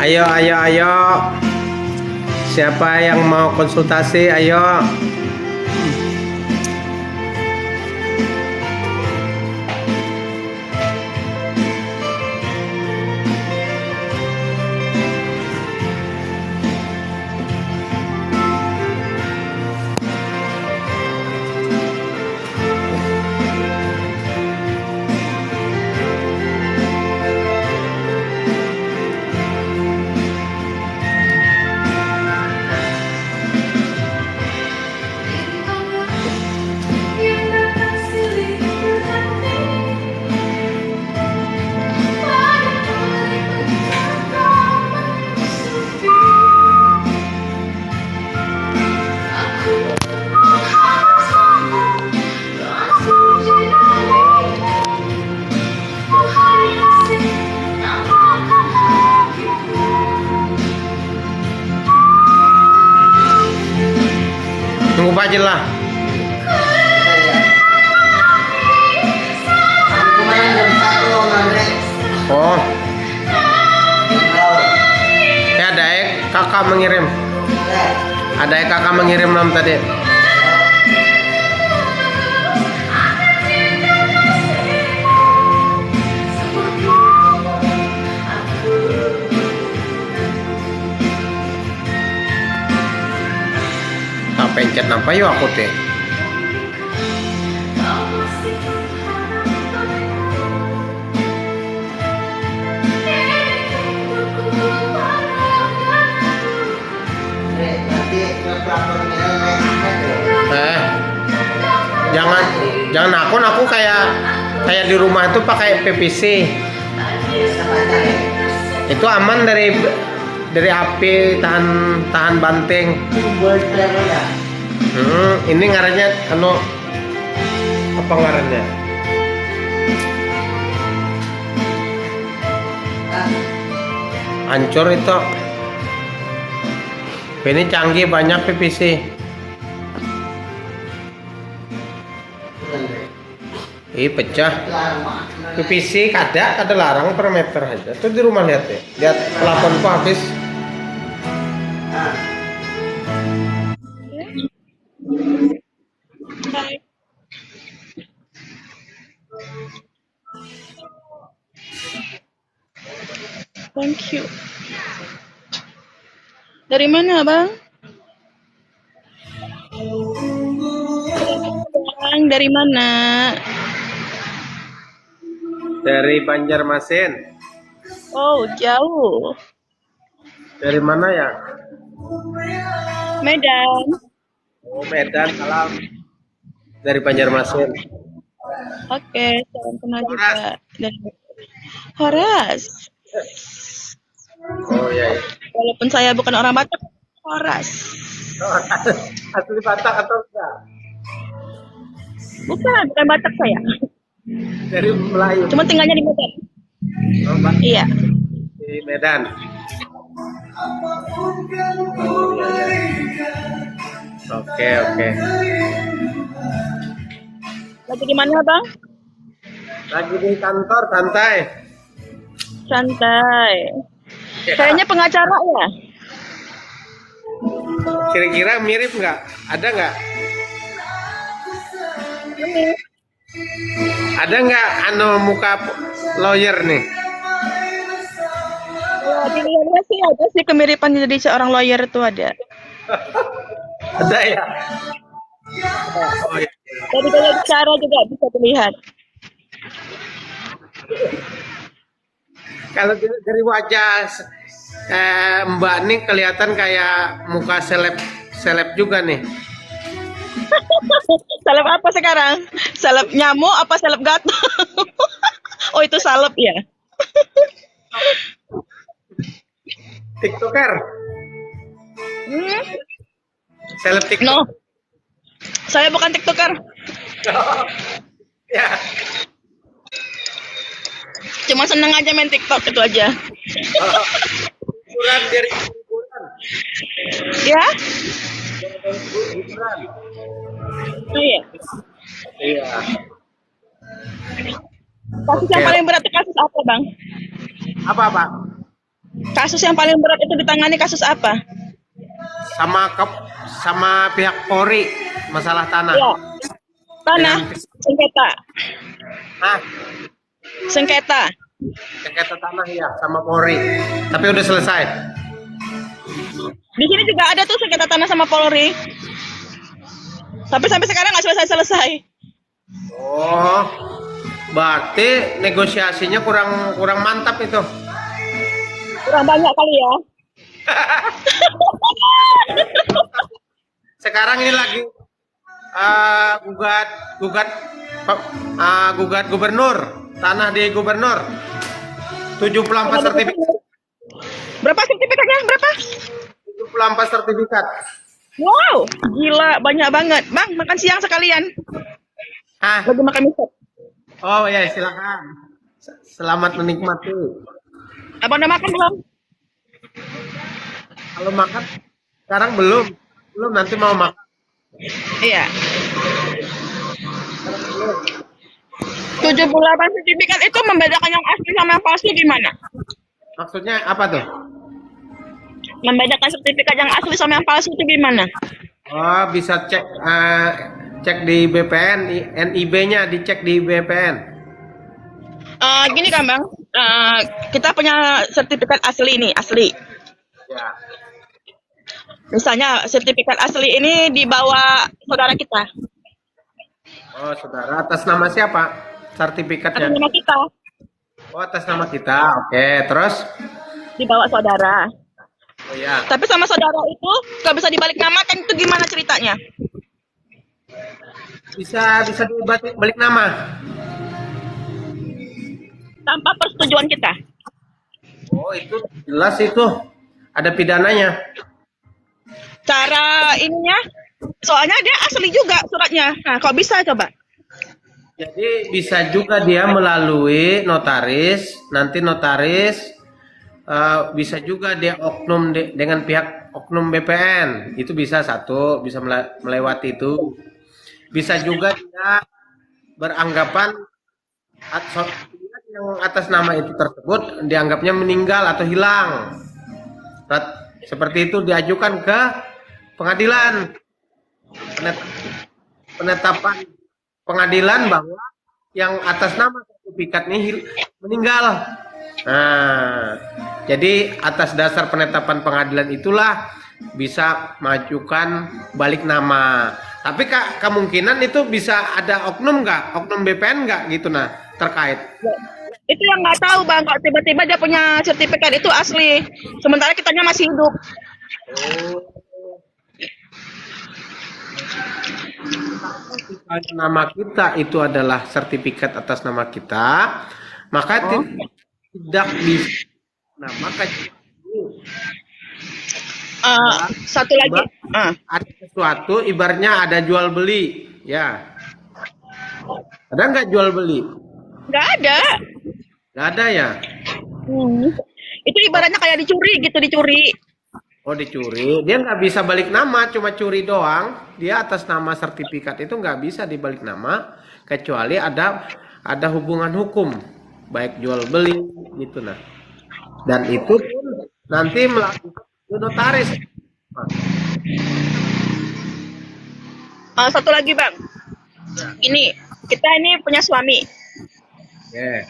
Ayo, ayo, ayo. Siapa yang mau konsultasi? Ayo. Tunggu aja lah. Oh. Ya ada kakak mengirim. Ada kakak mengirim nom tadi. Pencet nampak yuk aku teh. Jangan aku kayak di rumah itu pakai PVC. Itu aman dari api, tahan banting. Ini ngarannya apa ngarannya? Hancur itu. Ini canggih, banyak PVC. Pecah. PVC kada larang per meter aja. Tuh di rumah lihat ya. Lihat pelafonku habis. Thank you. Dari mana, Bang? Bang, dari mana? Dari Banjarmasin. Oh, jauh. Dari mana ya? Medan. Oh, Medan, salam. Dari Banjarmasin. Oke, salam kenal juga. Dari Horas. Oh iya. Walaupun saya bukan orang Batak, Horas. Asli Batak atau enggak? Bukan Batak saya. Dari Melayu. Cuma tinggalnya di Medan. Oh, Mbak. Iya. Di Medan. Oke. Lagi di mana, Bang? Lagi di kantor, santai. Santai. Ya. Kayaknya pengacara ya? Kira-kira mirip nggak? Ada nggak? Ada nggak muka lawyer nih? Ya, dilihatnya sih ada sih kemiripan jadi seorang lawyer itu ada. Ada ya? Oh, iya. Dari gaya bicara juga bisa dilihat. Kalau dari wajah Mbak nih kelihatan kayak muka seleb juga nih. Salep apa sekarang? Salep nyamuk apa salep gatal? Oh, itu salep ya? TikToker. Seleb TikTok. No. Saya bukan TikToker. Ya. Cuma seneng aja main TikTok itu aja. Hiburan dari hiburan. Ya? Hiburan. Oh iya. Iya. Kasus yang paling berat itu kasus apa, Bang? Apa? Kasus yang paling berat itu ditangani kasus apa? Sama pihak Polri masalah tanah. Ya, tanah, Dengan sengketa, ah, sengketa. sengketa tanah ya sama Polri. Tapi udah selesai. Di sini juga ada tuh sengketa tanah sama Polri. Tapi sampai sekarang nggak selesai-selesai. Oh, berarti negosiasinya kurang mantap itu. Kurang banyak kali ya. Sekarang ini lagi gugat gubernur, tanah di gubernur. 74 sertifikat. Berapa sertifikatnya? Berapa? 74 sertifikat. Wow, gila, banyak banget. Bang, makan siang sekalian. Ah, Lagi makan mie. oh ya silakan. Selamat menikmati. Abang udah makan belum? Kalau makan sekarang belum nanti mau makan. Iya. 78 sertifikat itu membedakan yang asli sama yang palsu gimana? Maksudnya apa tuh? Membedakan sertifikat yang asli sama yang palsu itu gimana? Oh, bisa cek di BPN, NIB-nya dicek di BPN. Gini kan bang, kita punya sertifikat asli nih, asli. Ya. Misalnya sertifikat asli ini dibawa saudara kita, Oh, saudara, atas nama siapa atas sertifikatnya? nama kita, Oh, atas nama kita. Oke, terus? dibawa saudara. Oh ya, Tapi sama saudara itu nggak bisa dibalik nama kan itu gimana ceritanya? bisa balik nama. Tanpa persetujuan kita. Oh, itu jelas itu ada pidananya. Cara ininya, soalnya dia asli juga suratnya. Nah, kok bisa coba? Jadi bisa juga dia melalui notaris, nanti notaris bisa juga dia oknum dengan pihak oknum BPN, itu bisa satu, bisa melewati itu. Bisa juga dia beranggapan yang atas nama itu tersebut dianggapnya meninggal atau hilang. Seperti itu diajukan ke pengadilan. Penetapan pengadilan bahwa yang atas nama sertifikat ini meninggal. Nah, jadi atas dasar penetapan pengadilan itulah bisa majukan balik nama. Tapi kemungkinan itu bisa ada oknum nggak, oknum BPN nggak gitu nah terkait. Itu yang nggak tahu bang, kalau tiba-tiba dia punya sertifikat itu asli, sementara kitanya masih hidup. Nama kita itu adalah sertifikat atas nama kita, maka tidak bisa nama Satu lagi, ada sesuatu ibaratnya ada jual beli, ya. Ada nggak jual beli? nggak ada. Nggak ada ya. Itu ibaratnya kayak dicuri gitu, dicuri. Oh, dicuri, dia nggak bisa balik nama, cuma curi doang. Dia atas nama sertifikat itu nggak bisa dibalik nama, kecuali ada hubungan hukum, baik jual beli gitu nah. Dan itu pun nanti melakukan notaris. Satu lagi bang, ini kita ini punya suami, Ya.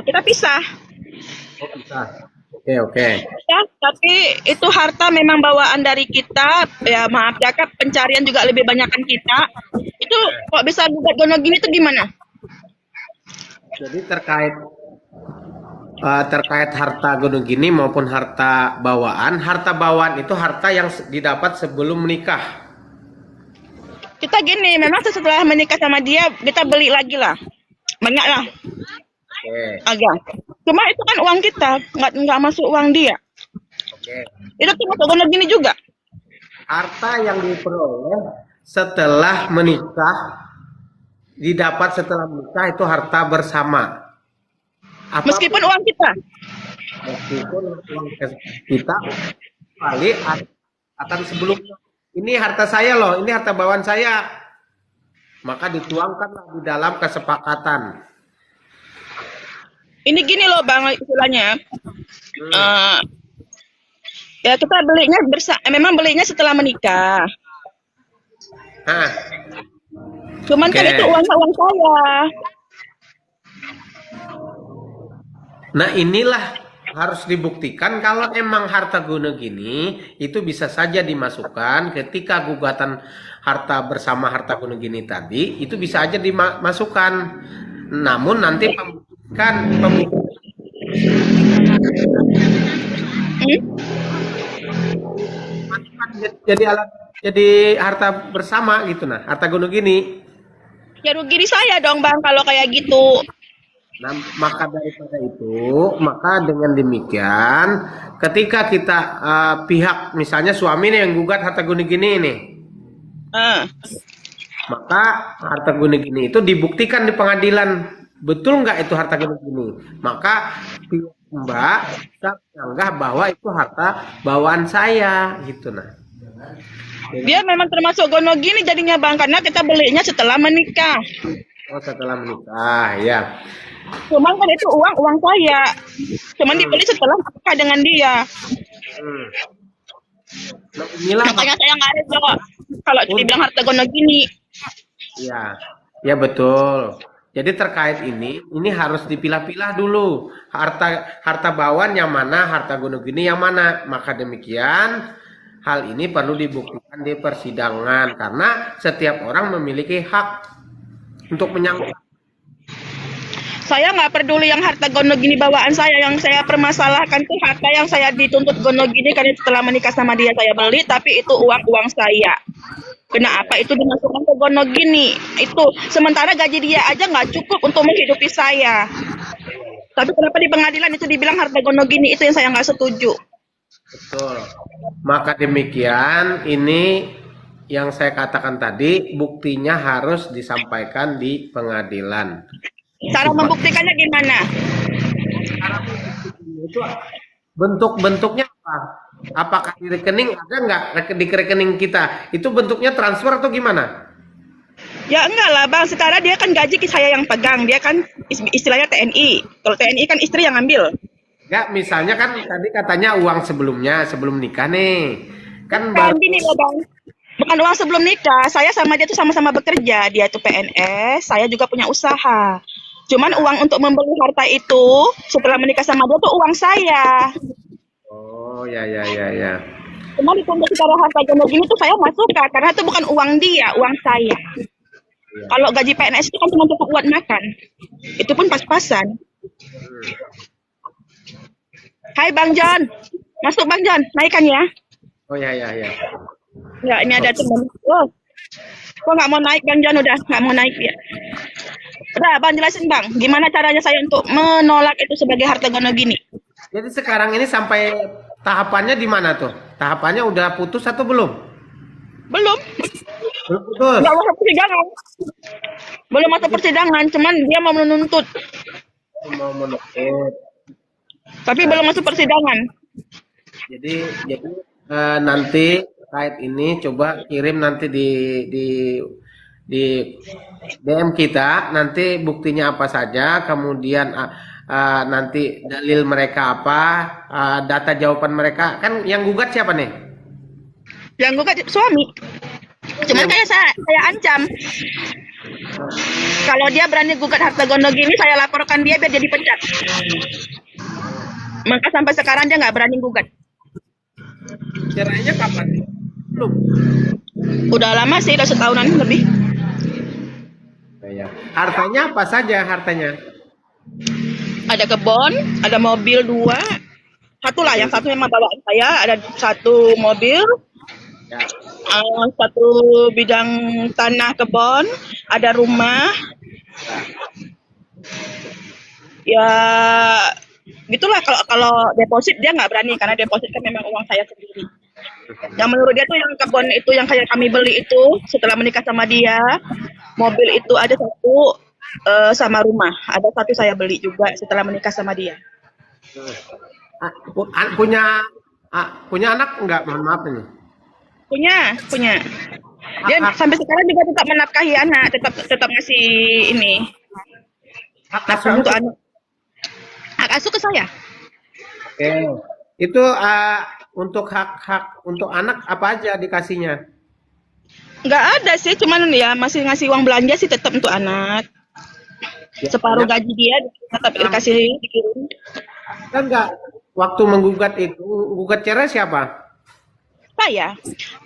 kita pisah. Oh, bisa. Oke. Ya, tapi itu harta memang bawaan dari kita, ya maaf ya kak, pencarian juga lebih banyakkan kita. Itu kok bisa gugat gono gini tuh gimana? Jadi terkait harta gunung gini maupun harta bawaan itu harta yang didapat sebelum menikah. Kita gini, memang setelah menikah sama dia kita beli lagi lah, banyak lah. Oke. Agak. Cuma itu kan uang kita, nggak masuk uang dia. Oke. Itu tuh masuk gono gini juga. Harta yang diperoleh setelah menikah, didapat setelah menikah itu harta bersama. Meskipun uang kita. Meskipun uang kita kali akan sebelumnya. Ini harta saya loh, ini harta bawaan saya. Maka dituangkanlah di dalam kesepakatan. Ini gini loh bang, istilahnya. Hmm. Eh, ya kita belinya memang belinya setelah menikah. Ah, Cuman kan itu oke. uangnya uang saya. Nah, inilah harus dibuktikan kalau emang harta gono gini itu bisa saja dimasukkan ketika gugatan harta bersama harta gono gini tadi itu bisa aja dimasukkan. Namun nanti pembuktikan Hmm? jadi alat jadi harta bersama gitu nah, harta gono gini. Ya rugi di saya dong bang kalau kayak gitu. Nah, maka daripada itu, maka dengan demikian, ketika kita pihak misalnya suami nih yang gugat harta gono gini nih, Ah. maka harta gono gini itu dibuktikan di pengadilan betul nggak itu harta gono gini, maka pihak Mbak bisa menganggap bahwa itu harta bawaan saya gitu nah. Dia memang termasuk gono gini jadinya bang karena kita belinya setelah menikah. Oh, setelah menikah ya. Cuman kan itu uang saya. Cuman Hmm, dibeli setelah menikah dengan dia. hmm. Nah, inilah Makanya saya nggak rela kalau dibilang harta gono gini. ya, ya betul. Jadi terkait ini harus dipilah-pilah dulu. Harta harta bawaan yang mana, harta gunung gini yang mana. Maka demikian, hal ini perlu dibuktikan di persidangan karena setiap orang memiliki hak untuk menyangkut. Saya nggak peduli yang harta gono gini bawaan saya. Yang saya permasalahkan tuh harta yang saya dituntut gono gini karena setelah menikah sama dia saya beli, tapi itu uang saya. Kenapa itu dimasukkan ke gono gini? Itu sementara gaji dia aja nggak cukup untuk menghidupi saya. Tapi kenapa di pengadilan itu dibilang harta gono gini? Itu yang saya nggak setuju. Betul. Maka demikian, ini yang saya katakan tadi, buktinya harus disampaikan di pengadilan. Cara Supaya membuktikannya gimana? itu bentuk-bentuknya apa? Apakah di rekening ada nggak di rekening kita? Itu bentuknya transfer atau gimana? Ya enggak lah bang, sekarang dia kan gaji saya yang pegang, dia kan istilahnya TNI. Kalau TNI kan istri yang ambil. Nggak, misalnya kan tadi katanya uang sebelumnya, sebelum nikah nih. Kan Bukan baru, gini loh bang, bukan uang sebelum nikah. Saya sama dia tuh sama-sama bekerja. Dia tuh PNS, saya juga punya usaha. Cuman uang untuk membeli harta itu setelah menikah sama dia tuh uang saya. oh ya ya ya ya. Cuma dituntut secara harta gono gini tuh saya nggak suka karena itu bukan uang dia, uang saya. Iya. Kalau gaji PNS itu kan cuma cukup buat makan. Itu pun pas-pasan. Hai Bang John, masuk Bang John, naikkan ya. Oh ya ya ya. Ya ini ada Oh, teman. Oh, kok nggak mau naik Bang John udah nggak mau naik ya. Udah Bang jelasin Bang, gimana caranya saya untuk menolak itu sebagai harta gono gini? jadi sekarang ini sampai tahapannya di mana tuh? Tahapannya udah putus atau belum? Belum, Belum putus. nggak masuk persidangan. Belum masuk persidangan, cuman dia mau menuntut, Mau menuntut. tapi belum masuk persidangan. Jadi nanti terkait ini coba kirim nanti di DM kita nanti buktinya apa saja, kemudian nanti dalil mereka apa, data jawaban mereka. Kan yang gugat siapa nih? Yang gue kan suami. Cuman Yang kayak saya ancam, kalau dia berani gugat harta gono gini, saya laporkan dia biar jadi pecat. Maka sampai sekarang dia nggak berani gugat. cerainya kapan? Belum. Udah lama sih, udah setahunan lebih. Ya. Hartanya apa saja hartanya? Ada kebun, ada mobil 2. Satu lah, yang satu memang bawaan saya. Ada 1 mobil, Ya. 1 bidang tanah kebun, ada rumah. Ya gitulah, kalau deposit dia nggak berani karena deposit kan memang uang saya sendiri. Yang menurut dia tuh yang kebun itu yang kayak kami beli itu setelah menikah sama dia, mobil itu ada 1 sama rumah, ada 1 saya beli juga setelah menikah sama dia. Punya punya anak enggak? Mohon maaf ini. Punya. Dia Hak, sampai sekarang juga tetap menafkahi anak, tetap ngasih ini hak nafkah asuhnya untuk anak. Hak asuh ke saya. Oke. Itu untuk hak-hak untuk anak apa aja dikasihnya? Nggak ada sih, cuman ya masih ngasih uang belanja sih tetap untuk anak. Separuh Biasanya gaji dia tetap dalam dikasih dikirim. kan nggak waktu menggugat itu, gugat cerai siapa? Saya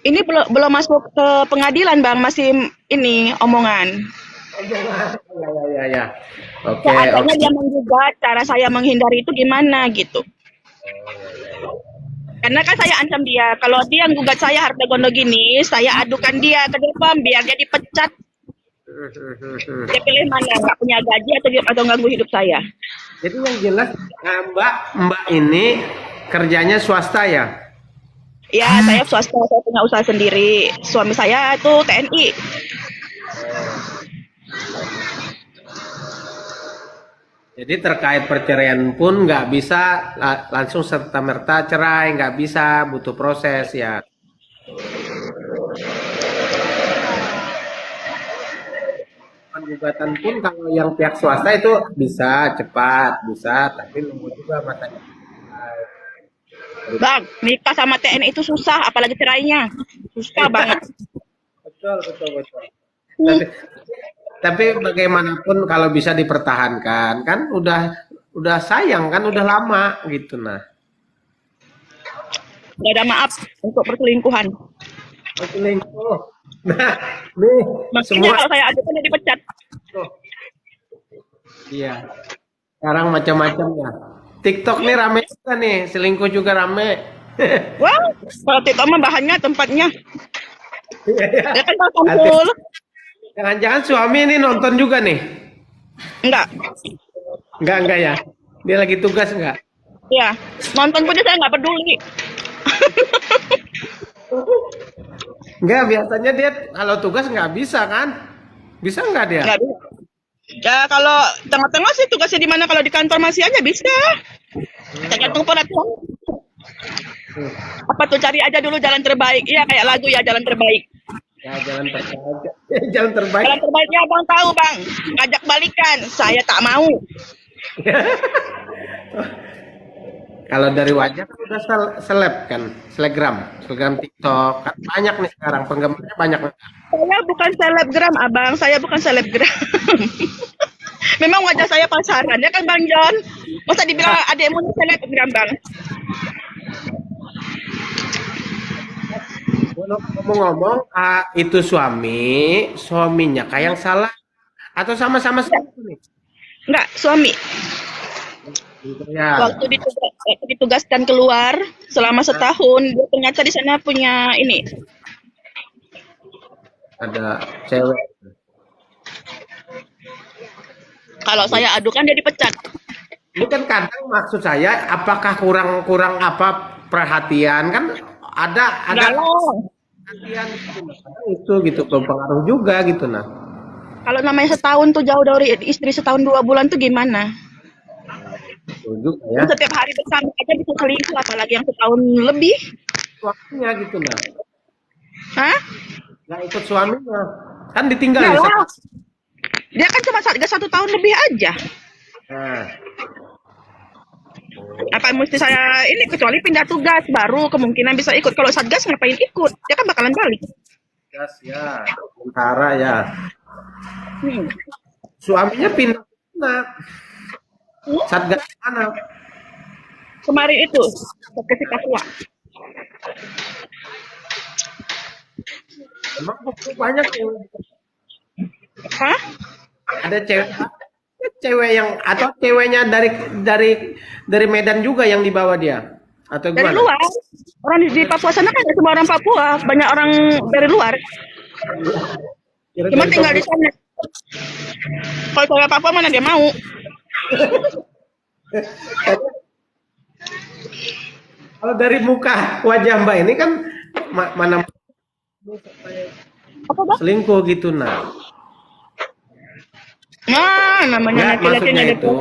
ini belum belum masuk ke pengadilan bang, masih ini omongan. Oh, jangan. Ya, ya, ya, ya. Oke, Seandainya oke. dia menggugat, cara saya menghindari itu gimana gitu. Karena kan saya ancam dia, kalau dia gugat saya harta gono gini, saya adukan dia ke depan biar dia dipecat. Dia pilih mana, nggak punya gaji atau ganggu hidup saya. Jadi yang jelas Mbak Mbak ini kerjanya swasta ya? Ya, saya swasta, saya punya usaha sendiri. Suami saya tuh TNI. Jadi terkait perceraian pun nggak bisa langsung serta merta cerai, nggak bisa, butuh proses ya. Gugatan pun kalau yang pihak swasta itu bisa cepat, bisa, tapi nunggu juga matanya. Bang, nikah sama TNI itu susah, apalagi cerainya. Susah banget. Betul, betul, betul. Hmm, Tapi tapi bagaimanapun kalau bisa dipertahankan, kan udah sayang kan, udah lama gitu nah. gak ada maaf untuk perselingkuhan. Selingkuh. Nah, nih Makanya semua kalau saya adukan dia dipecat. tuh. Iya. Sekarang macam-macam ya. TikTok nih rame juga nih, selingkuh juga rame. Wah, kalau TikTok mah bahannya, tempatnya. Iya, iya. Dia kan Nanti kumpul. jangan-jangan suami ini nonton juga nih. Enggak. Enggak ya. Dia lagi tugas enggak? Ya, nonton pun saya nggak peduli. Enggak, biasanya dia kalau tugas nggak bisa kan? Bisa nggak dia? Nggak bisa. Ya kalau tengah-tengah sih tugasnya di mana, kalau di kantor masih aja bisa. Tergantung peraturan. Hmm. Apa tuh, cari aja dulu jalan terbaik. Iya kayak lagu ya, jalan terbaik. Ya jalan terbaik. Jalan terbaik. Jalan terbaiknya abang tahu bang. Ngajak balikan. Saya tak mau. Kalau dari wajah kan udah seleb kan, selebgram TikTok kan banyak nih sekarang penggemarnya banyak. Saya bukan selebgram abang. Saya bukan selebgram. Memang wajah saya pasaran ya kan bang John. Masa dibilang adekmu nih selebgram bang. Ngomong-ngomong, itu suaminya kayak yang salah atau sama-sama selingkuh nih? Enggak, suami. Ya, Waktu ditugaskan keluar selama setahun, dia ternyata di sana punya ini. ada cewek. Kalau saya adukan dia dipecat. Ini kan kadang maksud saya, apakah kurang apa perhatian kan ada Enggak lah. perhatian gitu, nah. Itu gitu berpengaruh juga gitu nah. Kalau namanya setahun tuh jauh dari istri setahun 2 bulan tuh gimana? Betul juga ya. Setiap hari bersama aja bisa selingkuh, apalagi yang setahun lebih. Suaminya gitu nah. Hah? Nggak ikut suaminya. Kan ditinggal Enggak ya. lah. Dia kan cuma 1 tahun lebih aja. Nah, Apa mesti saya ini, kecuali pindah tugas baru kemungkinan bisa ikut. Kalau satgas ngapain ikut? Dia kan bakalan balik. gas ya, sementara ya. Hmm. Suaminya pindah mana? Hmm? Satgas mana? Kemarin itu ke Papua. Emang banyak yang Hah? ada cewek yang atau ceweknya dari Medan juga yang dibawa dia atau Dari gimana? luar. Orang di Papua sana kan nggak semua orang Papua, banyak orang dari luar. Kira Cuma dari tinggal di Papua. sana. Kalau cewek Papua mana dia mau? Kalau dari muka wajah Mbak ini kan mana Apa bang? selingkuh gitu nah. Nah, namanya Enggak, laki-laki maksudnya ada itu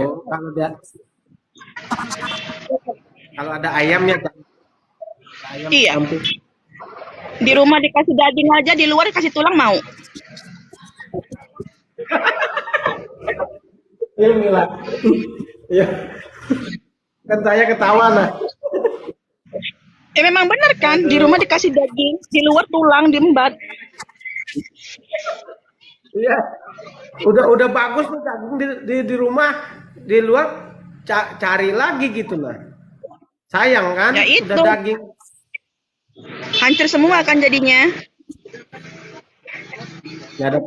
kalau ada ayamnya ayam Iya. campur. Di rumah dikasih daging aja, di luar dikasih tulang mau. Iya Mila. Iya. Kan saya ketawa nah. Ya memang benar kan, di rumah dikasih daging, di luar tulang diembat. Iya. Udah bagus nih daging di rumah, di luar cari lagi gitu nah. Sayang kan, Ya udah itu, daging. hancur semua kan jadinya. Nggak ada.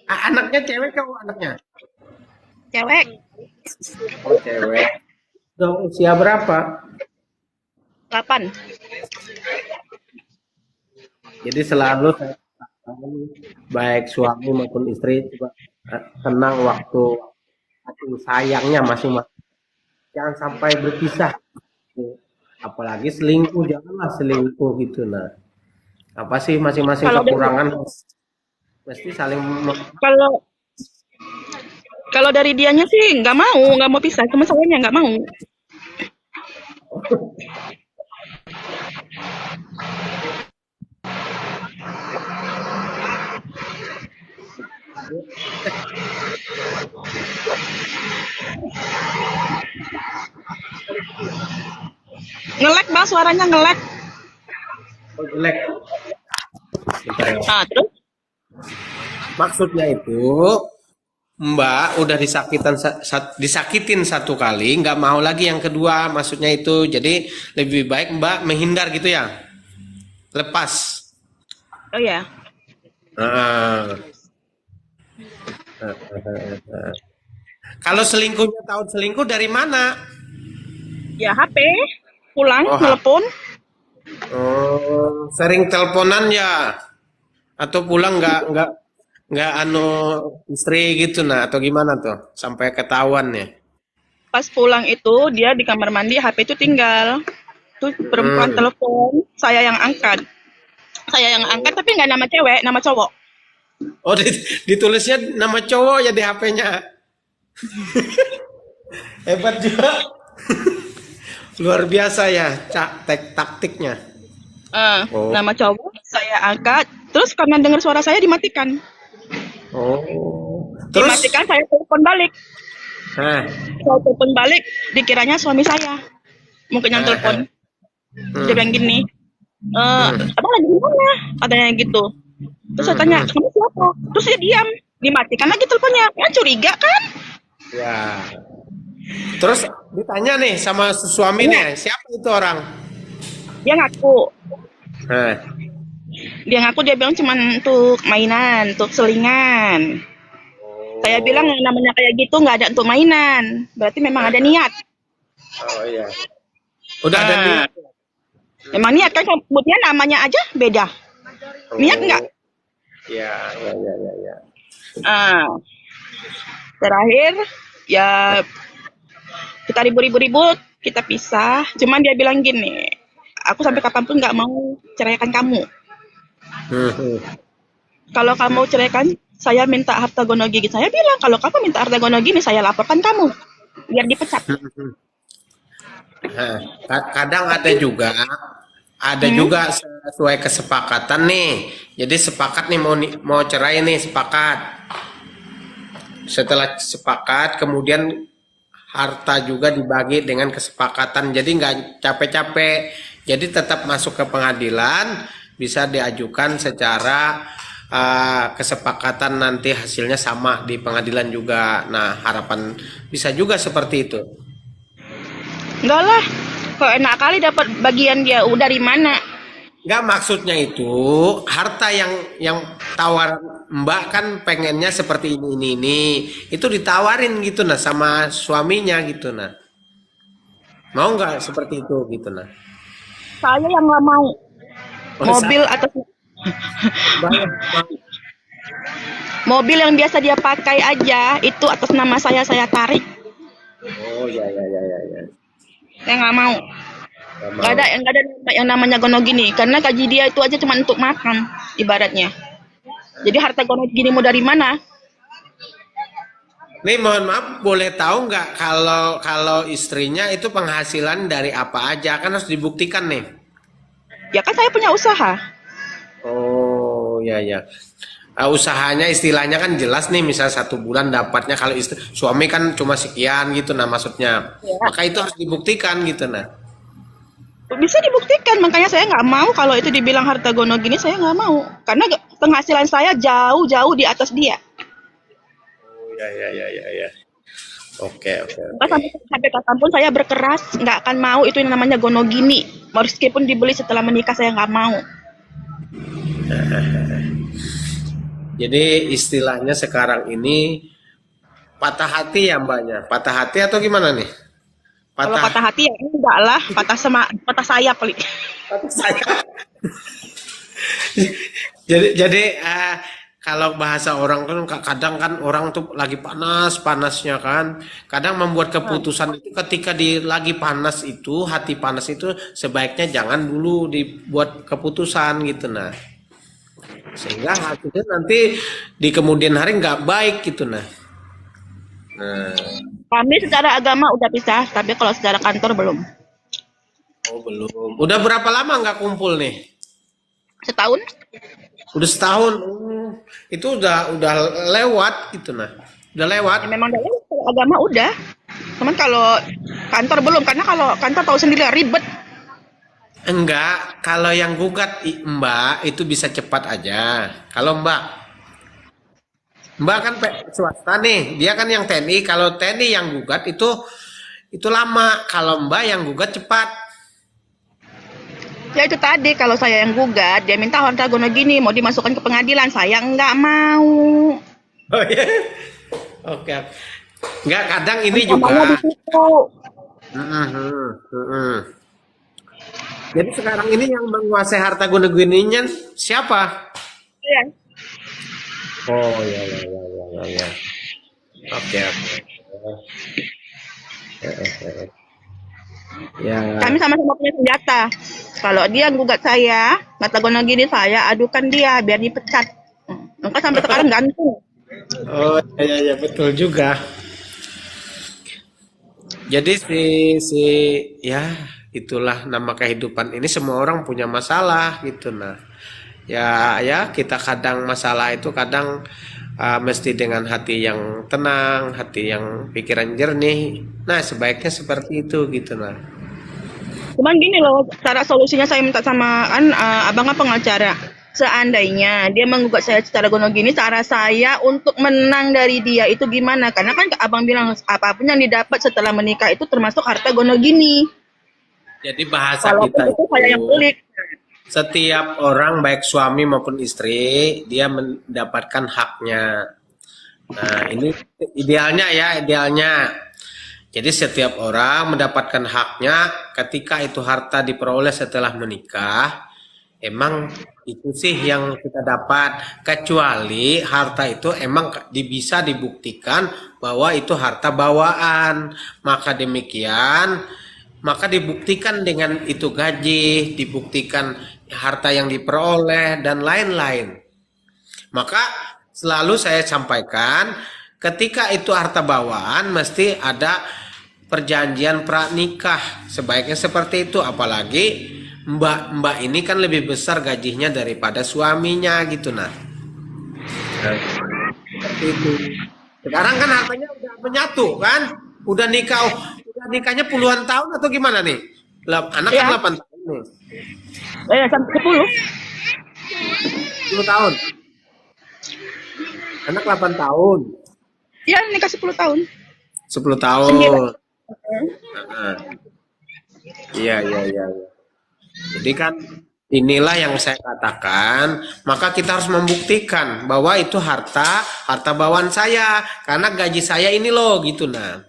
Anaknya cewek cowok anaknya? Cewek, Oh cewek. Udah usia berapa? 8. Jadi selalu saya katakan, baik suami maupun istri coba tenang waktu sayangnya masing-masing. Jangan sampai berpisah. Apalagi selingkuh, janganlah selingkuh gitu nah. Apa sih masing-masing Kalau dari, kekurangan mesti saling kalau kalau dari dianya sih nggak mau pisah, cuma sayanya nggak mau. Ngelek bang, suaranya ngelek. jelek. Bentar ya. Nah, terus Maksudnya itu Mbak udah disakitin satu kali, nggak mau lagi yang kedua. Maksudnya itu, jadi lebih baik Mbak menghindar gitu ya, lepas. oh ya, Ah. Kalau selingkuhnya tahu selingkuh dari mana? ya HP, pulang, Oh, telepon. oh, sering teleponan ya? Atau pulang nggak anu istri gitu nah? Atau gimana tuh? Sampai ketahuan ya? Pas pulang itu dia di kamar mandi, HP itu tinggal. Tuh perempuan Hmm. telepon, saya yang angkat. Saya yang angkat tapi nggak nama cewek, nama cowok. Oh, ditulisnya nama cowok ya di HP-nya. Hebat juga. Luar biasa ya, taktiknya. Oh, Nama cowok, saya angkat. Terus karena dengar suara saya dimatikan. oh. Terus, Dimatikan, saya telepon balik. nah, Saya telepon balik, dikiranya suami saya. Mungkin yang telepon. Dia bilang gini, abang lagi di mana? Katanya gitu. Terus saya tanya, kamu siapa? Terus dia diam. Dimatikan lagi teleponnya. Ya curiga kan? ya. Terus ditanya nih sama suami nih, siapa itu orang? Dia ngaku. Nah, Dia bilang cuma untuk mainan, untuk selingan. Saya bilang yang namanya kayak gitu nggak ada untuk mainan. Berarti memang ada niat. oh iya. Udah ada Ah, niat. memang niat kan, kemudian namanya aja beda. Niat nggak? Ya, ya, ya, ya, ya. Ah, terakhir ya kita ribut-ribut, kita pisah. Cuman dia bilang gini, aku sampai kapanpun nggak mau ceraikan kamu. Hmm. Kalau kamu ceraikan, saya minta harta gono gigi. Saya bilang kalau kamu minta harta gono gini, saya laporkan kamu biar dipecat. Nah, kadang ada juga sesuai kesepakatan nih. Jadi sepakat nih mau cerai nih sepakat. Setelah sepakat kemudian harta juga dibagi dengan kesepakatan. Jadi nggak capek-capek. Jadi tetap masuk ke pengadilan bisa diajukan secara kesepakatan nanti hasilnya sama di pengadilan juga. Nah, harapan bisa juga seperti itu. Enggak lah, kok enak kali dapat bagian dia. Dari mana? Nggak, maksudnya itu harta yang tawar Mbak kan pengennya seperti ini itu ditawarin gitu nah sama suaminya gitu nah, mau nggak seperti itu gitu nah. Saya yang nggak mau. Oh, Mobil atas mobil yang biasa dia pakai aja itu atas nama saya tarik. oh ya ya ya ya ya. Saya nggak mau. Nggak Nggak ada mau. yang namanya gono gini karena gaji dia itu aja cuma untuk makan ibaratnya. Jadi harta gono gini mau dari mana? Nih mohon maaf boleh tahu nggak kalau istrinya itu penghasilan dari apa aja kan harus dibuktikan nih. Ya kan saya punya usaha. Oh ya ya. usahanya istilahnya kan jelas nih, misal 1 bulan dapatnya, kalau suami kan cuma sekian gitu nah maksudnya, Ya. maka itu harus dibuktikan gitu nah. Bisa dibuktikan, makanya saya nggak mau kalau itu dibilang harta gono gini, saya nggak mau. Karena penghasilan saya jauh-jauh di atas dia. Oh ya ya ya ya ya. Oke oke Maka oke. sampai kapanpun saya berkeras, nggak akan mau itu yang namanya gono gini. Meskipun dibeli setelah menikah, saya nggak mau. Jadi istilahnya sekarang ini patah hati ya mbaknya, patah hati atau gimana nih? Kalau Patah patah hati ya enggak lah, patah sayap kali. patah saya. Jadi kalau bahasa orang kan kadang kan orang tuh lagi panas-panasnya kan. Kadang membuat keputusan itu ketika lagi panas itu, hati panas itu sebaiknya jangan dulu dibuat keputusan gitu nah. Sehingga hasilnya nanti di kemudian hari nggak baik gitu nah. Nah, Kami secara agama udah pisah, tapi kalau secara kantor belum. oh belum. Udah berapa lama nggak kumpul nih? Setahun? Udah setahun. Itu udah lewat gitu nah. Udah lewat. Ya memang dari kalau agama udah. Cuman kalau kantor belum, karena kalau kantor tahu sendiri ribet. Enggak, kalau yang gugat Mbak itu bisa cepat aja. Kalau Mbak kan swasta nih, dia kan yang TNI. Kalau TNI yang gugat itu lama. Kalau Mbak yang gugat cepat. Ya itu tadi, kalau saya yang gugat, dia minta harta gono gini, mau dimasukkan ke pengadilan, saya nggak mau. Oh ya. Oke. Enggak, kadang ini Namanya di juga. situ. Mm-mm, mm-mm. Jadi sekarang ini yang menguasai harta guna-guninya siapa? Iya. Oh ya ya ya ya ya. Ya. Oke oke. Ya. Kami sama-sama punya senjata. Kalau dia gugat saya, kata gono gini, saya adukan dia biar dipecat. Maka sampai sekarang gantung. Oh ya ya ya, betul juga. Jadi si ya itulah nama kehidupan ini, semua orang punya masalah gitu nah. Ya ya kita kadang masalah itu kadang mesti dengan hati yang tenang, hati yang pikiran jernih. Nah, sebaiknya seperti itu gitu nah. Cuman gini loh, cara solusinya saya minta sama kan abang kan pengacara. Seandainya dia menggugat saya secara gono gini, cara saya untuk menang dari dia itu gimana? Karena kan abang bilang apapun yang didapat setelah menikah itu termasuk harta gono gini. Jadi bahasa Walaupun kita itu saya yang itu pelik. setiap orang baik suami maupun istri dia mendapatkan haknya. Nah, ini idealnya ya, idealnya. Jadi setiap orang mendapatkan haknya ketika itu harta diperoleh setelah menikah. Emang itu sih yang kita dapat, kecuali harta itu emang bisa dibuktikan bahwa itu harta bawaan. Maka demikian, maka dibuktikan dengan itu gaji, dibuktikan harta yang diperoleh dan lain-lain. Maka selalu saya sampaikan, ketika itu harta bawaan mesti ada perjanjian pranikah. Sebaiknya seperti itu, apalagi mbak ini kan lebih besar gajinya daripada suaminya gitu nah. Nah, seperti itu. Sekarang kan hartanya udah menyatu kan, udah nikahnya puluhan tahun atau gimana nih? Anak kan Ya, 8 tahun nih. sampai 10. 10 tahun. Anak 8 tahun. Ya, nikah 10 tahun. 10 9. tahun. Nah, iya iya iya. Iya. Jadi kan inilah yang saya katakan, maka kita harus membuktikan bahwa itu harta bawaan saya, karena gaji saya ini loh gitu nah.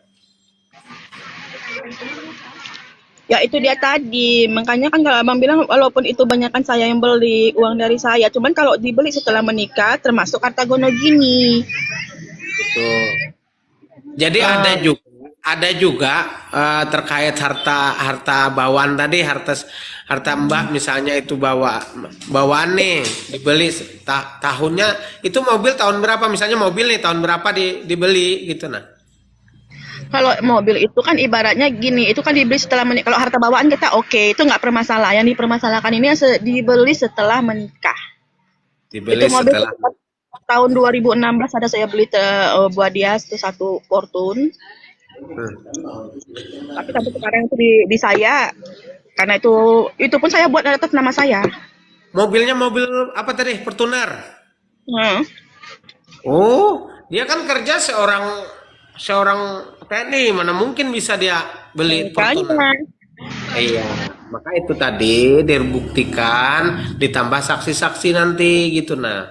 Ya itu dia tadi, makanya kan kalau abang bilang walaupun itu banyakkan saya yang beli uang dari saya, cuman kalau dibeli setelah menikah termasuk harta gono gini. Gitu. Jadi ada juga terkait harta bawaan tadi, harta Mbak misalnya itu bawaan nih dibeli tahunnya itu mobil tahun berapa, misalnya mobil nih tahun berapa dibeli gitu nah. Kalau mobil itu kan ibaratnya gini, itu kan dibeli setelah menikah. Kalau harta bawaan kita oke, itu nggak permasalahan. Yang dipermasalahkan ini yang dibeli setelah menikah. Dibeli Itu mobil setelah. tahun 2016 ada saya beli buat dia itu satu Fortune. Hmm. Tapi sampai sekarang itu di saya karena itu pun saya buat atas nama saya. Mobilnya mobil apa tadi? Fortuner. Nah, Oh, dia kan kerja seorang seorang TNI, mana mungkin bisa dia beli Fortuner? makanya. Iya, maka itu tadi dibuktikan ditambah saksi-saksi nanti gitu nah.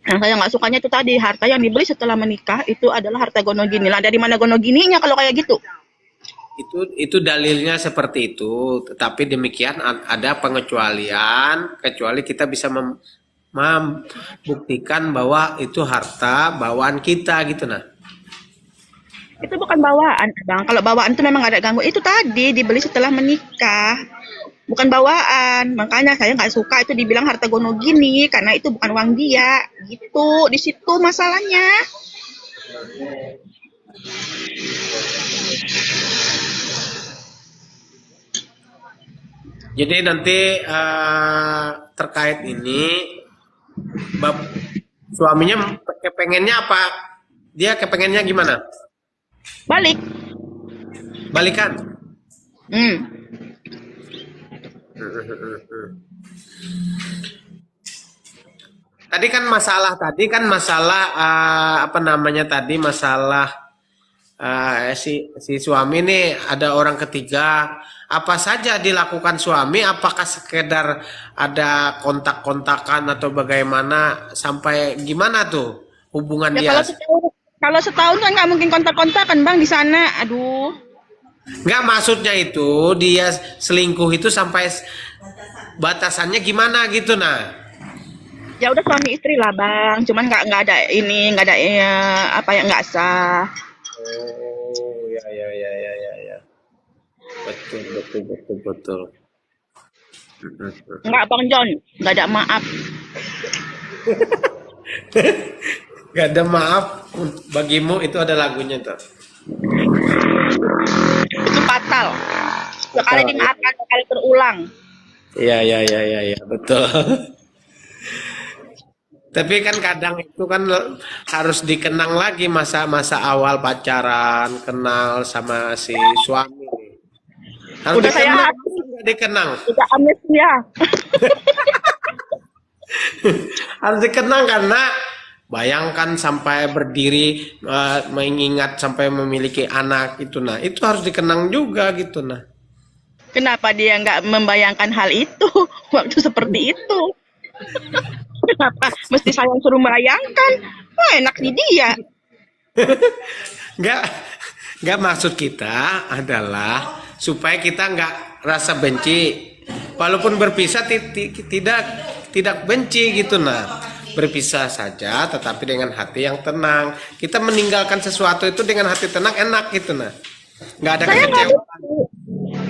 Yang saya nggak sukanya itu tadi harta yang dibeli setelah menikah itu adalah harta gono gini lah. Dari mana gono gininya kalau kayak gitu? Itu dalilnya seperti itu, tetapi demikian ada pengecualian, kecuali kita bisa membuktikan bahwa itu harta bawaan kita gitu nah. Itu bukan bawaan, Bang. Kalau bawaan itu memang ada ganggu. Itu tadi dibeli setelah menikah, bukan bawaan. Makanya saya nggak suka itu dibilang harta gono gini karena itu bukan uang dia. Gitu, di situ masalahnya. Jadi nanti terkait ini, suaminya kepengennya apa? Dia kepengennya gimana? Balik. Balikan. Hmm. Tadi kan masalah apa namanya tadi masalah si suami nih ada orang ketiga. Apa saja dilakukan suami? Apakah sekedar ada kontak-kontakan atau bagaimana sampai gimana tuh hubungan Ya dia? kalau setahun kan nggak mungkin kontak-kontakan Bang di sana. Aduh. Nggak maksudnya itu dia selingkuh itu sampai batasannya gimana gitu nah. Ya udah suami istri lah Bang. Cuman nggak ada ini nggak ada apa yang nggak sah. Oh ya ya ya ya ya ya. Betul betul betul betul. Nggak Bang John. Nggak ada maaf. Gak ada maaf bagimu itu ada lagunya tuh. Itu fatal. Sekali Oh, dimaafkan sekali terulang. iya iya iya iya iya betul. Tapi kan kadang itu kan harus dikenang lagi masa-masa awal pacaran, kenal sama si suami. Harus Udah saya dikenang, hapus. nggak dikenang. Udah amnesia. Harus dikenang karena bayangkan sampai berdiri mengingat sampai memiliki anak itu nah itu harus dikenang juga gitu nah. Kenapa dia nggak membayangkan hal itu waktu seperti itu? Kenapa mesti saya yang suruh merayangkan? Wah, enak di dia. Nggak nggak maksud kita adalah supaya kita nggak rasa benci walaupun berpisah tidak benci gitu nah berpisah saja tetapi dengan hati yang tenang kita meninggalkan sesuatu itu dengan hati tenang enak gitu nah nggak ada Saya kekecewaan.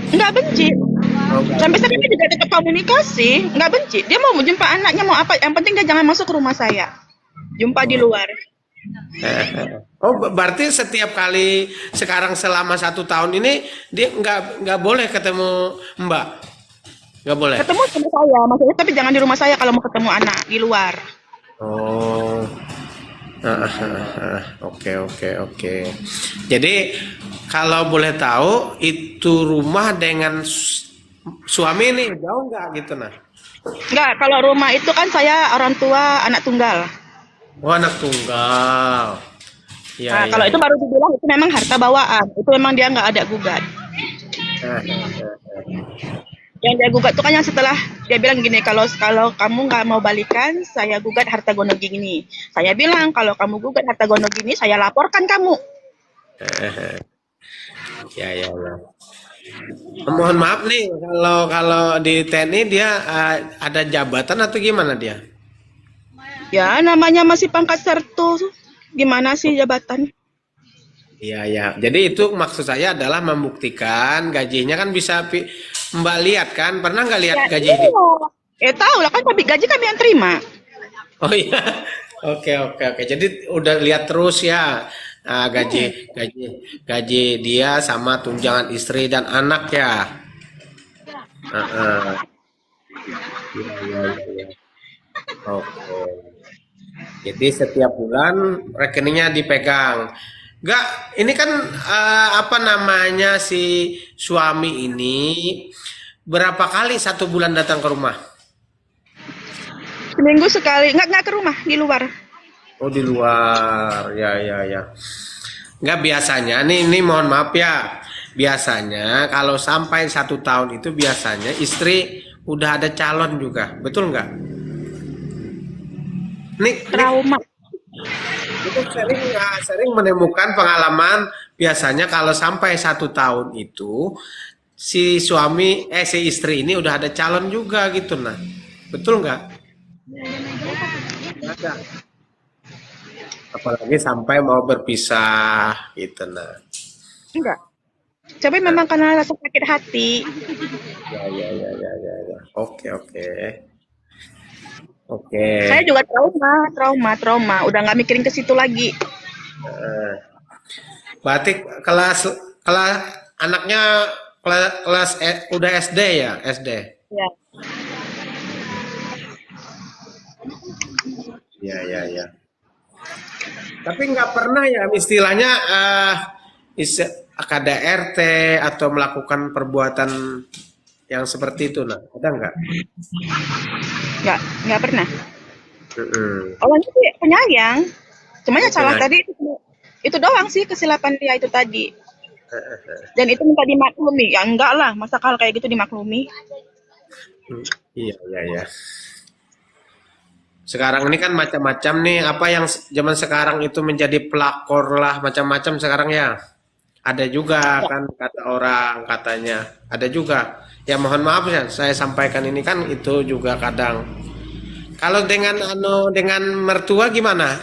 nggak benci. Oh, nggak Sampai benci. sekarang juga ada komunikasi, nggak benci. Dia mau jumpa anaknya mau apa? Yang penting dia jangan masuk ke rumah saya. Jumpa di luar. Oh, berarti setiap kali sekarang selama 1 tahun ini dia nggak boleh ketemu Mbak, nggak boleh. Ketemu sama saya, maksudnya tapi jangan di rumah saya kalau mau ketemu anak di luar. Oh, oke oke oke. Jadi kalau boleh tahu itu rumah dengan suami nih jauh nggak gitu nah? Nggak, kalau rumah itu kan saya orang tua anak tunggal. Oh anak tunggal. Iya Nah, iya. kalau itu Iya. baru dibilang itu memang harta bawaan. Itu memang dia nggak ada gugat. Eh, Yang dia gugat itu kan yang setelah dia bilang gini, kalau kamu nggak mau balikan, saya gugat harta gono gini. Saya bilang kalau kamu gugat harta gono gini, saya laporkan kamu. Ya ya ya. Mohon maaf nih kalau di TNI dia ada jabatan atau gimana dia? Ya, namanya masih pangkat sertu. Gimana sih jabatan? Iya ya. Jadi itu maksud saya adalah membuktikan gajinya kan bisa Mbak lihat kan? Pernah nggak lihat Ya, gaji? iya. Tahu lah kan tapi gaji kami yang terima. Oh iya. Oke oke oke. Jadi udah lihat terus ya gaji dia sama tunjangan istri dan anak ya. Heeh. Iya iya iya. Iya. Oke. Jadi setiap bulan rekeningnya dipegang. Enggak, ini kan apa namanya si suami ini berapa kali satu bulan datang ke rumah? Seminggu sekali, nggak ke rumah, di luar. Oh di luar, ya ya ya. Enggak biasanya, ini mohon maaf ya. Biasanya kalau sampai 1 tahun itu biasanya istri udah ada calon juga, betul nggak? Nih Trauma. itu sering menemukan pengalaman biasanya kalau sampai 1 tahun itu si istri ini udah ada calon juga gitu nah, betul nggak? Nggak ada. Apalagi sampai mau berpisah gitu nah. Enggak. Tapi memang karena rasa sakit hati. Ya ya ya ya ya ya. Oke oke oke. Saya juga trauma. Udah nggak mikirin ke situ lagi. Eh, Berarti kelas kelas anaknya kelas udah SD ya SD. Ya. Ya ya ya. Tapi nggak pernah ya istilahnya KDRT atau melakukan perbuatan yang seperti itu, nah ada nggak? Nggak pernah. Mm-mm. Awalnya sih penyayang. Cuman yang Oh, salah penyanyi. tadi itu doang sih kesilapan dia itu tadi. Dan itu minta dimaklumi. Ya enggak lah, masa kalau kayak gitu dimaklumi. Iya iya iya. Sekarang ini kan macam-macam nih, apa yang zaman sekarang itu menjadi pelakor lah macam-macam sekarang ya. Ada juga kan kata orang katanya, ada juga. Ya mohon maaf ya, saya sampaikan ini kan itu juga kadang. Kalau dengan mertua gimana,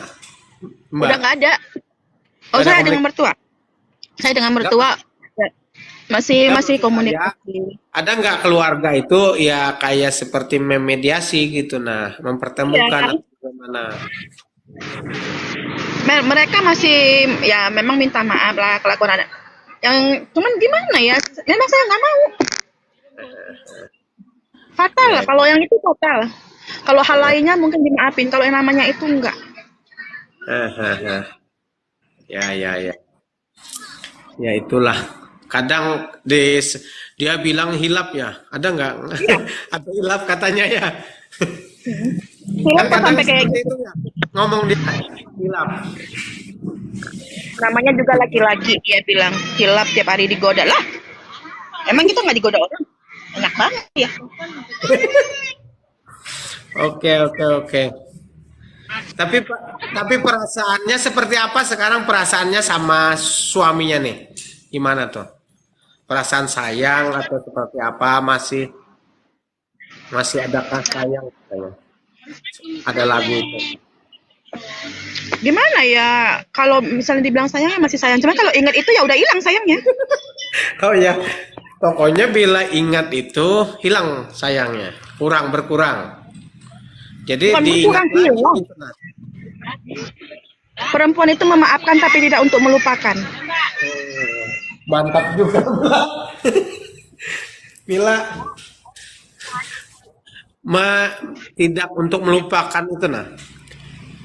Udah Mbak? nggak ada. Oh, Gak ada saya dengan komunikasi. mertua. Saya dengan Nggak, mertua ya, masih nggak masih maksud saya, komunikasi. ada nggak keluarga itu ya kayak seperti memediasi gitu, nah Iya, mempertemukan atau bagaimana? mereka masih ya memang minta maaf lah kelakuan anak. Yang cuman gimana ya? Memang saya nggak mau. Fatal lah. Ya, Kalau yang itu fatal. Kalau hal lainnya mungkin dimaafin. Kalau yang namanya itu enggak. ya, ya, ya. Ya itulah. Kadang dia bilang hilap ya. Ada nggak? Iya. Atau hilap katanya ya. Hilaf Kan kok kadang sampai kayak seperti gitu. itu ya. Ngomong dia hilap. Namanya juga laki-laki. Dia bilang hilaf tiap hari digoda lah. Emang kita nggak digoda orang? Enak banget ya. Oke, oke, oke. Tapi tapi perasaannya seperti apa sekarang perasaannya sama suaminya nih? Gimana tuh? Perasaan sayang atau seperti apa? Masih adakah sayang katanya? Ada lagu itu. Gimana ya? Kalau misalnya dibilang sayang ya masih sayang. Cuma kalau ingat itu ya udah hilang sayangnya. Oh ya, pokoknya bila ingat itu hilang sayangnya, berkurang. Jadi Bukan diingat berkurang lagi hilang. gitu nah. Perempuan itu memaafkan tapi tidak untuk melupakan. Oh, mantap juga Mila. Mila tidak untuk melupakan itu nah.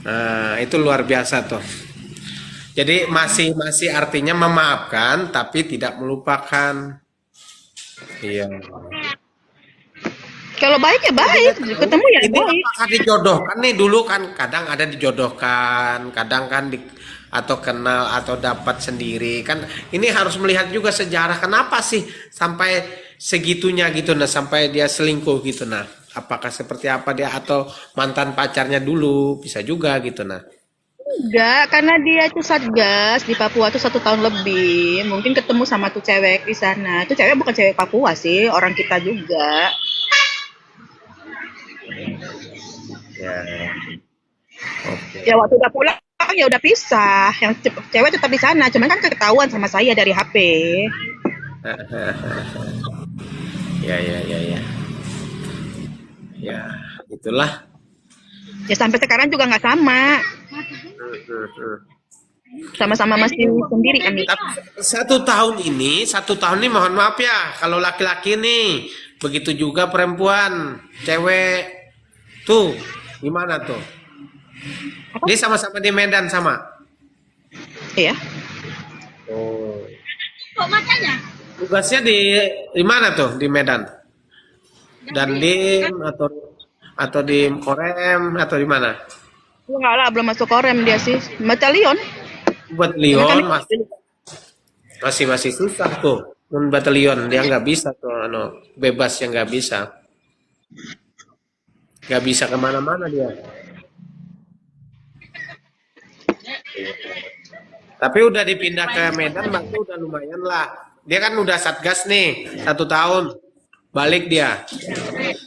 Nah, itu luar biasa tuh. Jadi masih masih artinya memaafkan tapi tidak melupakan. Iya. Kalau baik ya Saya baik. tidak tahu Ketemu ya ini baik. apakah dijodohkan nih dulu kan kadang ada dijodohkan, kadang kan atau kenal atau dapat sendiri kan ini harus melihat juga sejarah kenapa sih sampai segitunya gitu nah sampai dia selingkuh gitu nah apakah seperti apa dia atau mantan pacarnya dulu bisa juga gitu nah. Enggak, karena dia itu satgas di Papua tuh 1 tahun lebih. Mungkin ketemu sama tuh cewek di sana. Tuh cewek bukan cewek Papua sih, orang kita juga. Ya, oke. Ya waktu udah pulang ya udah pisah. Yang cewek tetap di sana, cuman kan ketahuan sama saya dari HP. Ya ya ya ya. Ya, itulah. Ya sampai sekarang juga nggak sama. Sama-sama masih sendiri kami. Tapi 1 tahun ini mohon maaf ya, kalau laki-laki nih, begitu juga perempuan, cewek, tuh Gimana tuh? Apa? Dia sama-sama di Medan sama. Iya. Oh. Tugasnya di mana tuh di Medan? Dandim atau di Korem atau di mana? Enggak lah, belum masuk korem dia sih. Batalion. Batalion masih susah tuh. Batalion dia nggak bisa tuh, bebas yang nggak bisa kemana-mana dia. Tapi udah dipindah ke Medan, berarti udah lumayan lah. Dia kan udah satgas nih 1 tahun, balik dia.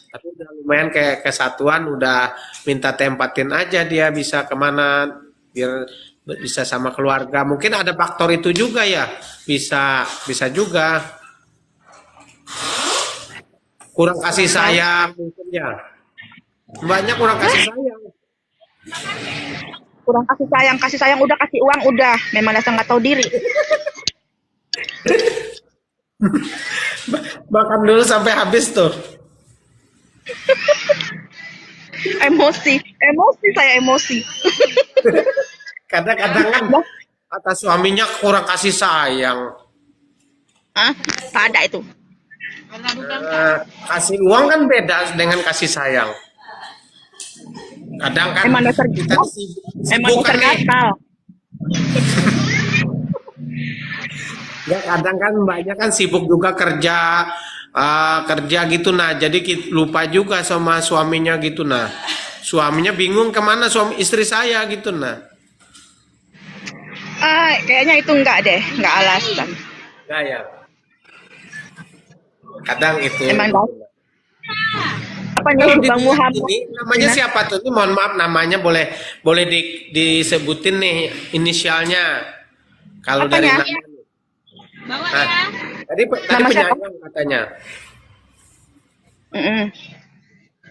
Tapi udah lumayan kayak kesatuan, udah minta tempatin aja dia bisa kemana, biar bisa sama keluarga. Mungkin ada faktor itu juga ya, bisa juga kurang kasih sayang mungkin ya. Banyak kurang kasih sayang. Kurang kasih sayang udah, kasih uang udah. Memang dasar nggak tahu diri. Makan dulu sampai habis tuh. Emosi saya emosi. Kadang-kadang kan kata suaminya kurang kasih sayang. Ah, tak ada itu. Kasih uang kan beda dengan kasih sayang. Kadang kan Emang dasar kita emang sibuk dasar kan nih. gatal. Ya, kadang kan mbaknya kan sibuk juga kerja gitu nah. Jadi lupa juga sama suaminya gitu nah. Suaminya bingung kemana suami istri saya gitu nah. Ah, kayaknya itu enggak deh, enggak alasan. Nah ya. Kadang itu. Emang apa Kalau nih Bang Muhammad? ini namanya siapa tuh? Ini mohon maaf namanya boleh disebutin nih inisialnya. Kalau dari Apanya? nama. Nah, tadi Nama siapa? penyayang katanya. Mm-mm.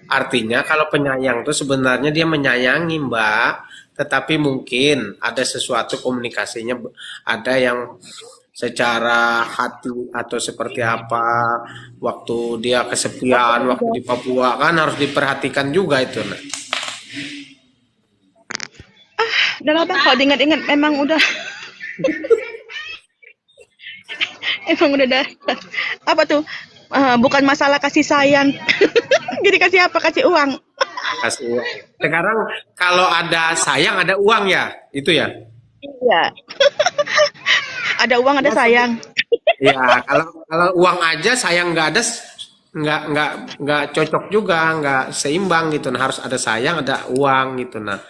Artinya kalau penyayang tuh sebenarnya dia menyayangi Mbak, tetapi mungkin ada sesuatu komunikasinya ada yang secara hati atau seperti apa waktu dia kesepian waktu di Papua kan harus diperhatikan juga itu nah. Udah lah Bang, kalau diingat-ingat memang udah emang udah dah. Apa tuh? Bukan masalah kasih sayang. Jadi kasih apa? Kasih uang. Kasih uang. Sekarang kalau ada sayang ada uang ya itu ya. Iya. Ada uang, ada sayang. Ya kalau uang aja sayang nggak ada nggak cocok juga nggak seimbang gitu nah harus ada sayang ada uang gitu nah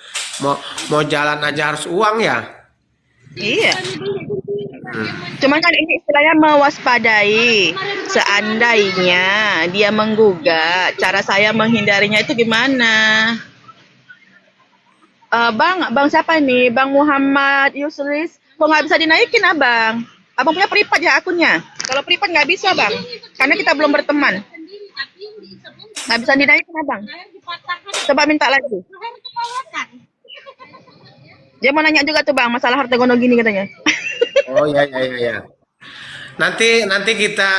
mau jalan aja harus uang ya. Iya. Cuman kan ini istilahnya mewaspadai. Seandainya dia menggugat, cara saya menghindarinya itu gimana? Bang siapa nih? Bang Muhammad Yusris. Kok nggak bisa dinaikin abang? Abang punya privat ya akunnya? Kalau privat nggak bisa bang, karena kita belum berteman. Nggak bisa dinaikin abang. Coba minta lagi. Dia mau nanya juga tuh bang, masalah harta gono gini katanya. Oh ya. Nanti kita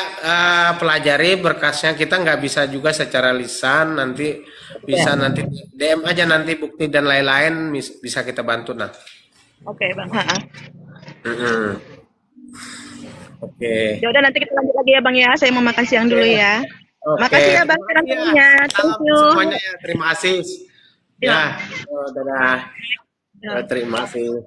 pelajari berkasnya kita nggak bisa juga secara lisan nanti bisa nanti DM aja nanti bukti dan lain-lain bisa kita bantu nah. Oke bang. Oke. Ya udah nanti kita lanjut lagi ya bang ya. Saya mau makan siang dulu ya. Oke. Makasih ya bang penontonnya. Thank you. Semuanya ya, terima kasih. Ya, dadah. Ya. Terima kasih.